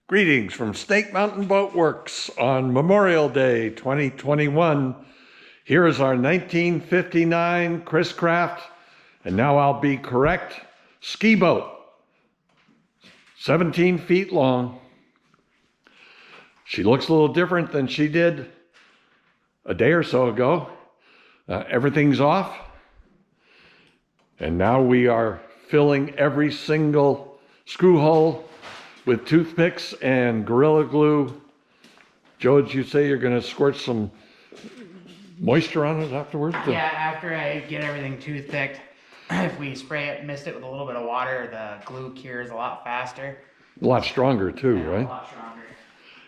Greetings from Snake Mountain Boatworks on Memorial Day 2021. Here is our 1959 Chris Craft, and now I'll be correct, ski boat, 17 feet long. She looks a little different than she did a day or so ago. Everything's off, and now we are filling every single screw hole with toothpicks and Gorilla Glue. Joe, did you say you're going to squirt some moisture on it afterwards? Yeah, after I get everything toothpicked, if we spray it, mist it with a little bit of water, the glue cures a lot faster. A lot stronger too, Yeah, right? A lot stronger.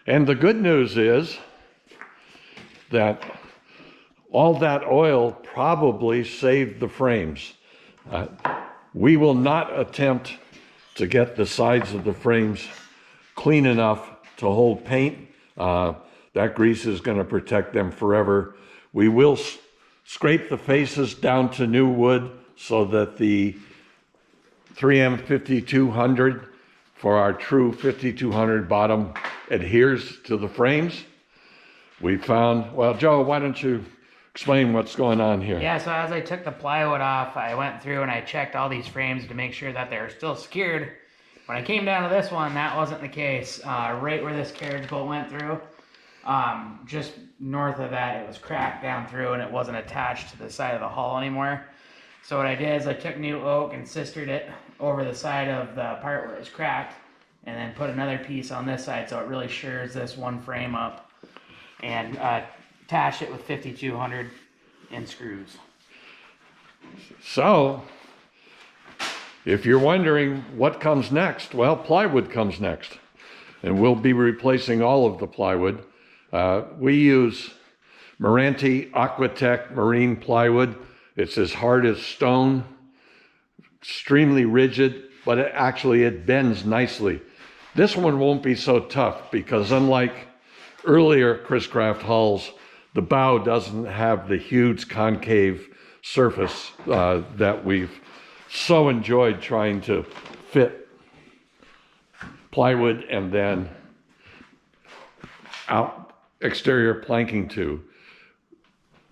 And the good news is that all that oil probably saved the frames. We will not attempt to get the sides of the frames clean enough to hold paint. That grease is going to protect them forever. We will scrape the faces down to new wood so that the 3M 5200 for our true 5200 bottom adheres to the frames. We found, well, Joe, why don't you explain what's going on here? Yeah, so as I took the plywood off, I went through and I checked all these frames to make sure that they were still secured. When I came down to this one, that wasn't the case. Right where this carriage bolt went through, just north of that, it was cracked down through and it wasn't attached to the side of the hull anymore. So what I did is I took new oak and sistered it over the side of the part where it was cracked, and then put another piece on this side so it really shores this one frame up, and attach it with 5200 in screws. So, if you're wondering what comes next, well, plywood comes next. And we'll be replacing all of the plywood. We use Meranti Aquatech marine plywood. It's as hard as stone, extremely rigid, but it bends nicely. This one won't be so tough because unlike earlier Chris Craft hulls, the bow doesn't have the huge concave surface that we've so enjoyed trying to fit plywood and then out exterior planking to.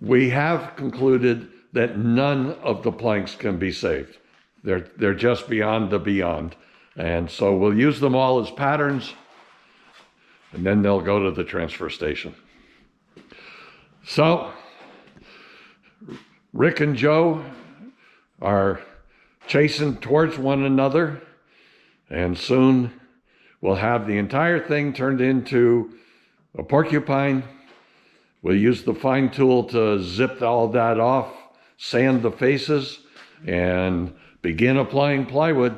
We have concluded that none of the planks can be saved. They're just beyond the beyond. And so we'll use them all as patterns, and then they'll go to the transfer station. So, Rick and Joe are chasing towards one another, and soon we'll have the entire thing turned into a porcupine. We'll use the fine tool to zip all that off, sand the faces, and begin applying plywood.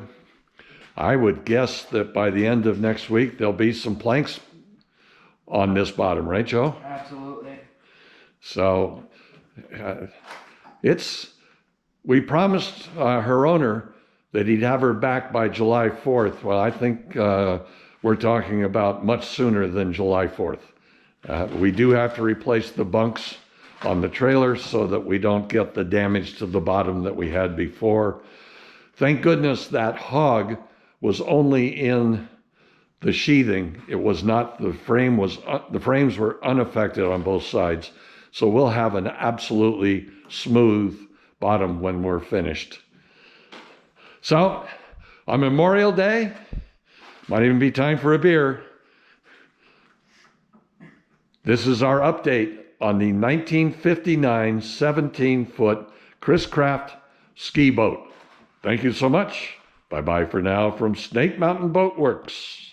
I would guess that by the end of next week, there'll be some planks on this bottom, right, Joe? Absolutely. So we promised her owner that he'd have her back by July 4th. Well, I think we're talking about much sooner than July 4th. We do have to replace the bunks on the trailer so that we don't get the damage to the bottom that we had before. Thank goodness that hog was only in the sheathing. It was not, the frames were unaffected on both sides. So we'll have an absolutely smooth bottom when we're finished. So, on Memorial Day, might even be time for a beer. This is our update on the 1959 17-foot Chris Craft ski boat. Thank you so much. Bye-bye for now from Snake Mountain Boatworks.